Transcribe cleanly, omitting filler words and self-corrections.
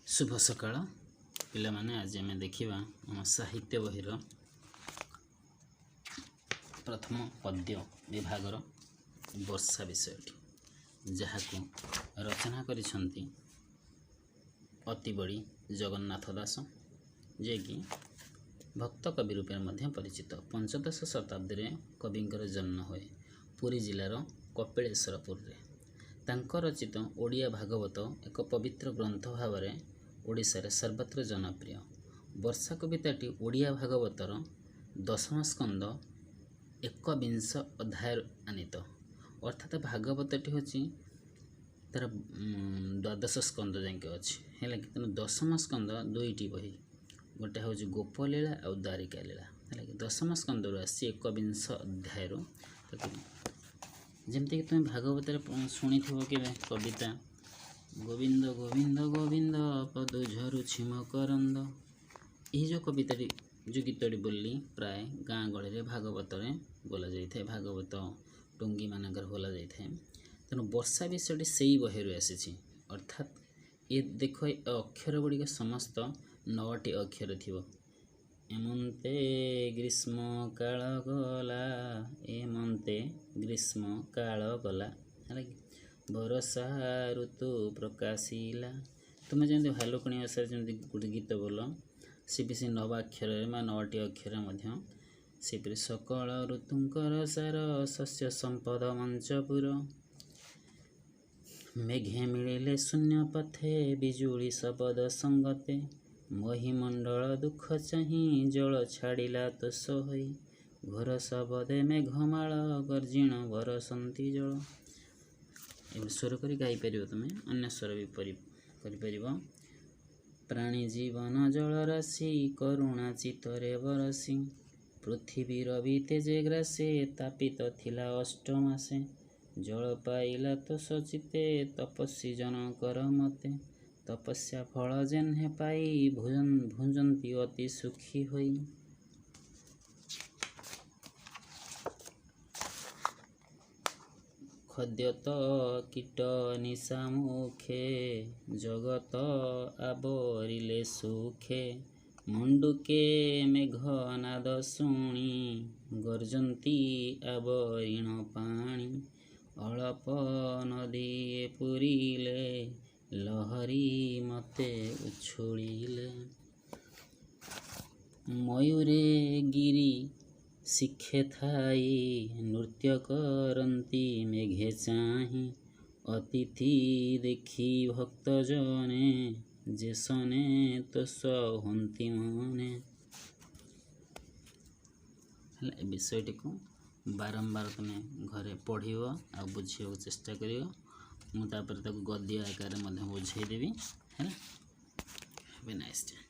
शुभ सकाळ पिला माने आज आम देखा आम साहित्य बहीर प्रथम पद्य विभागर वर्षा विषयटी जहाँ रचना करिसेंती अति बड़ी जगन्नाथ दास जे कि भक्त कवि रूपे मध्य परिचित। पंचदश शताब्दी में कविंकर जन्म हुए पुरी जिलार कपिलेश्वरपुर रे। तांकर रचित ओडिया भागवत एक पवित्र ग्रंथ भाव में ओडिशा रे सर्वत्र जनप्रिय। वर्षा कविताटी ओडिया भागवतर 10म स्कंद 21 अध्याय आनीत, अर्थात भागवतटी होची तार 12 स्कंद जाके अच्छी है कि 10म स्कंद दुईटी बही, गोटे हूँ गोपलीला और द्वारिका लीला है कि 10म स्कंद आसी 21 अध्याय जमती तुम भागवत शुणी थो कि कविता गोविंद गोविंद गोविंद पदु झरुछि मकरंद। यही जो कविताटी जो गीतटी बोली प्राय गाँ गहली में भागवत बोला जाए, भागवत टुंगी मानकर बोला जाए। तेणु वर्षा विषयटी से बही आसी, अर्थात ये देख अक्षर गुड़िक समस्त 9टी अक्षर थी। एमंते ग्रीष्म काल गला, एमंते ग्रीष्म काल गला है कि बरसा ऋतु प्रकाशिला। तुम जमी भालुकणी भाषा जमी गोटे गीत बोल सी भी से 9 अक्षर 9टी अक्षर से सकल ऋतुंकर सार शस्य संपद मंचपुर। मेघे मिले शून्य पथे बिजुली शबद संगते, महिमंडल दुख चाही जल छाड़िला तो सोई, घोर शबदे मेघमाल गर्जिण बरसंती जल। ये स्वर कर गाईपर तुम अन्य स्वर भी कर। प्राणी जीवन जल राशि करुणा चित्तरे बरसी, पृथ्वीर भी तेजे ग्रासे तापित थिला 8 मासे, जल पाइला तो सचिते तपस्वी जनकर मते, तपस्या फल जेन्हे पाई भुंजंती अति सुखी होई। खद्यत कीट निशा मुखे जगत आवरिले सुखे, मंडुके मेघनाद शुणी गर्जंती आवरिण पाणी, अळप नदी पुरीले लहरी मते उछुड़िले। मयूरे गिरी शिखे थाई नृत्य करती मेघे चाही, अतिथि देखी भक्त जने जेसने तो सहंती मने। विषयटी को बारंबार तुम घरे पढ़ आ बुझा चेष्टा कर, मुझे गद्य आकार बुझेदेवी है। Have a nice day.